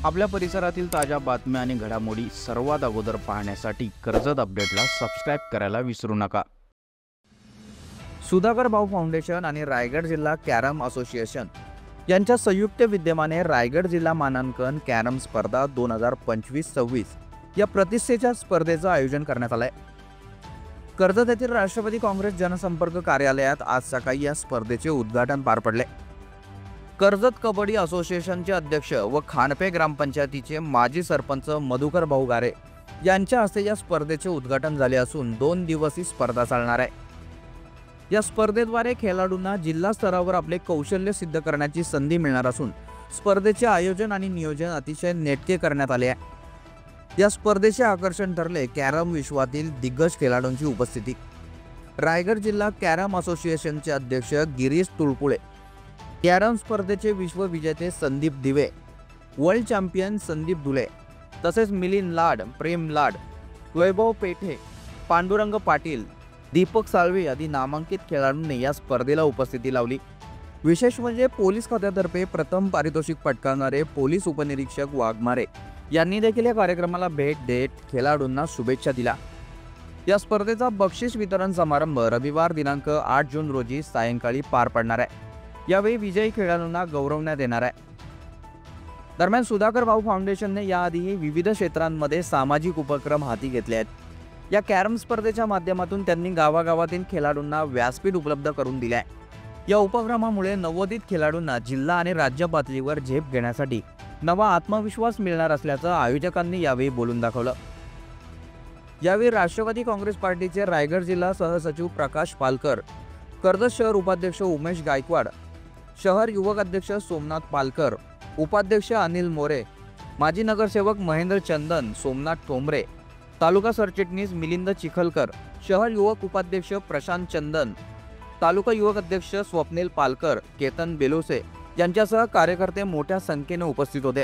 आपल्या परिसरातील ताज्या बातम्या आणि घडामोडी सर्वात अगोदर पाहण्यासाठी कर्जत अपडेटला सबस्क्राइब करायला विसरू नका। सुधाकर भाऊ फाउंडेशन आणि रायगड जिल्हा कॅरम असोसिएशन यांच्या संयुक्त विद्यमाने रायगड जिल्हा मानांकन कॅरम स्पर्धा 2025-26 या प्रतिष्ठेच्या स्पर्धेचं आयोजन करण्यात आलंय। कर्जत येथील राष्ट्रवादी काँग्रेस जनसंपर्क कार्यालयात आज सकाळी या स्पर्धेचे उद्घाटन पार पडले। कर्जत कबड्डी असोसिएशनचे अध्यक्ष व खानपे ग्रामपंचायतीचे माजी सरपंच मधुकर भाऊ गारे यांच्या हस्ते या स्पर्धेचे उद्घाटन झाले असून 2 दिवसीय स्पर्धा चालणार आहे। या स्पर्धेद्वारे खेळाडूंना जिल्हा स्तरावर आपले कौशल्य सिद्ध करण्याची संधी मिळणार असून स्पर्धेचे आयोजन आणि नियोजन अतिशय नेटके करण्यात आले आहे। या स्पर्धेचे आकर्षण ठरले कॅरम विश्वातील दिग्गज खेळाडूंची उपस्थिती। रायगड जिल्हा कॅरम असोसिएशनचे अध्यक्ष गिरीश तुळपुळे, कॅरम स्पर्धेचे विश्व विजेते संदीप दिवे, वर्ल्ड चॅम्पियन संदीप दुले, तसेच मिलिंद लाड, प्रेम लाड, वैभव पेठे, पांडुरंग पाटील, दीपक साळवे आदी नामांकित खेळाडूंनी या स्पर्धेला उपस्थिती लावली। विशेष म्हणजे पोलीस खात्यातर्फे प्रथम पारितोषिक पटकावणारे पोलीस उपनिरीक्षक वाघमारे यांनी देखील या कार्यक्रमाला भेट देत खेळाडूंना शुभेच्छा दिल्या। या स्पर्धेचा बक्षीस वितरण समारंभ रविवार दिनांक 8 जून रोजी सायंकाळी पार पडणार आहे। यावेळी विजयी खेळाडूंना गौरवण्यात येणार आहे। दरम्यान सुधाकर भाऊ फाउंडेशनने याआधीही विविध क्षेत्रांमध्ये सामाजिक उपक्रम हाती घेतले आहेत। या कॅरम स्पर्धेच्या माध्यमातून त्यांनी गावागावातील खेळाडूंना व्यासपीठ उपलब्ध करून दिले आहे। या उपक्रमामुळे नवोदित खेळाडूंना जिल्हा आणि राज्य पातळीवर झेप घेण्यासाठी नवा आत्मविश्वास मिळणार असल्याचं आयोजकांनी यावेळी बोलून दाखवलं। यावेळी राष्ट्रवादी काँग्रेस पार्टीचे रायगड जिल्हा सहसचिव प्रकाश पालकर, कर्जत शहर उपाध्यक्ष उमेश गायकवाड, शहर युवक अध्यक्ष सोमनाथ पालकर, उपाध्यक्ष अनिल मोरे, माजी नगरसेवक महेंद्र चंदन, सोमनाथ ठोंबरे, तालुका सरचिटणीस मिलिंद चिखलकर, शहर युवक उपाध्यक्ष प्रशांत चंदन, तालुका युवक अध्यक्ष स्वप्नील पालकर, केतन बेलोसे यांच्यासह कार्यकर्ते मोठ्या संख्येने उपस्थित होते।